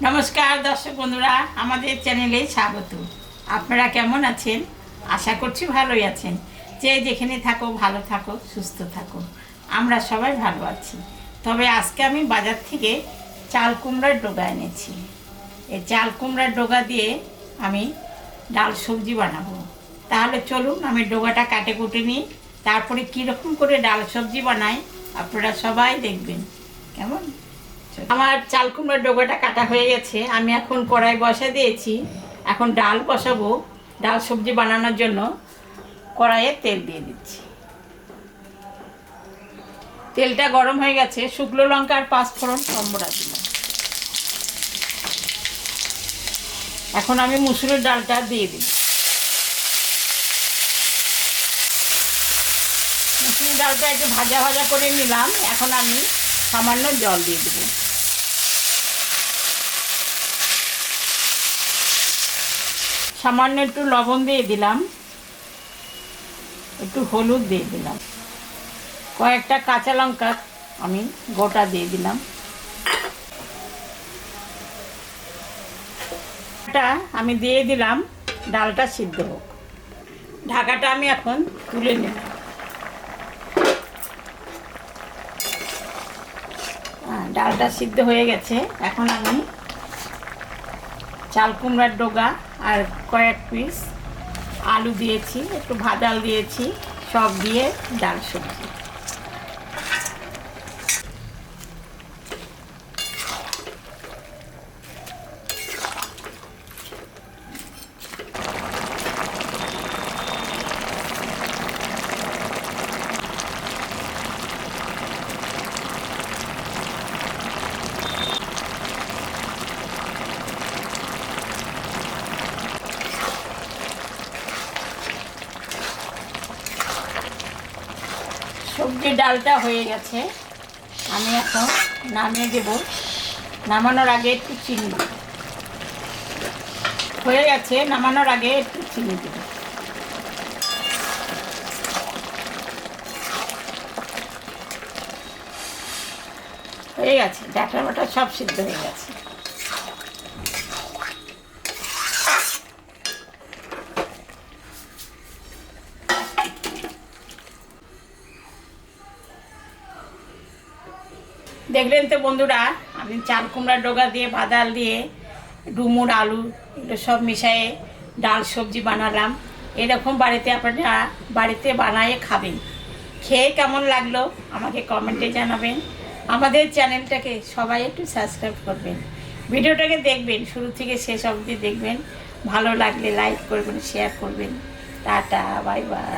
নমস্কার দর্শক বন্ধুরা, আমাদের চ্যানেলে স্বাগত। আপনারা কেমন আছেন? আশা করছি ভালোই আছেন। যে যেখানে থাকো ভালো থাকো, সুস্থ থাকো। আমরা সবাই ভালো আছি। তবে আজকে আমি বাজার থেকে চাল কুমড়ার ডোগা এনেছি। এই চাল কুমড়ার ডোগা দিয়ে আমি ডাল সবজি বানাবো। তাহলে চলুন আমি ডোগাটা কাটে কুটে নিই, তারপরে কীরকম করে ডাল সবজি বানাই আপনারা সবাই দেখবেন। কেমন? আমার চাল কুমড়ার ডোগাটা কাটা হয়ে গেছে। আমি এখন কড়াই বসা দিয়েছি। এখন ডাল বসাবো। ডাল সবজি বানানোর জন্য কড়াইয়ে তেল দিয়ে দিচ্ছি। তেলটা গরম হয়ে গেছে। শুকনো লঙ্কা আর 5 ফোড়ন সম্বরা দিলাম। এখন আমি মুসুরের ডালটা দিয়ে দিই। মুসুরের ডালটা একটু ভাজা ভাজা করে নিলাম। এখন আমি সামান্য জল দিয়ে দেবো। সামান্য একটু লবণ দিয়ে দিলাম, একটু হলুদ দিয়ে দিলাম, কয়েকটা কাঁচা লঙ্কা আমি গোটা দিয়ে দিলাম। আমি দিয়ে দিলাম, ডালটা সিদ্ধ হোক। ঢাকাটা আমি এখন তুলে নেব। ডালটা সিদ্ধ হয়ে গেছে। এখন আমি চাল কুমড়ার ডোগা আর কয়েক পিস আলু দিয়েছি, একটু ভাজাল দিয়েছি, সব দিয়ে ডাল সবজি। সবজির ডালটা হয়ে গেছে। আমি এখন নামিয়ে দেব। নামানোর আগে একটু চিনি দেব। হয়ে গেছে। নামানোর আগে একটু চিনি দেব। হয়ে গেছে। ডাটা বাটা সব সিদ্ধ হয়ে গেছে। দেখলেন তো বন্ধুরা, আমি চাল কুমড়ার ডোগা দিয়ে ভাজাল দিয়ে ডুমুর আলু এগুলো সব মিশিয়ে ডাল সবজি বানালাম। এরকম বাড়িতে আপনারা বাড়িতে বানিয়ে খাবেন। খেয়ে কেমন লাগলো আমাকে কমেন্টে জানাবেন। আমাদের চ্যানেলটাকে সবাই একটু সাবস্ক্রাইব করবেন। ভিডিওটাকে দেখবেন, শুরু থেকে শেষ অবধি দেখবেন। ভালো লাগলে লাইক করবেন, শেয়ার করবেন। Tata, bye bye.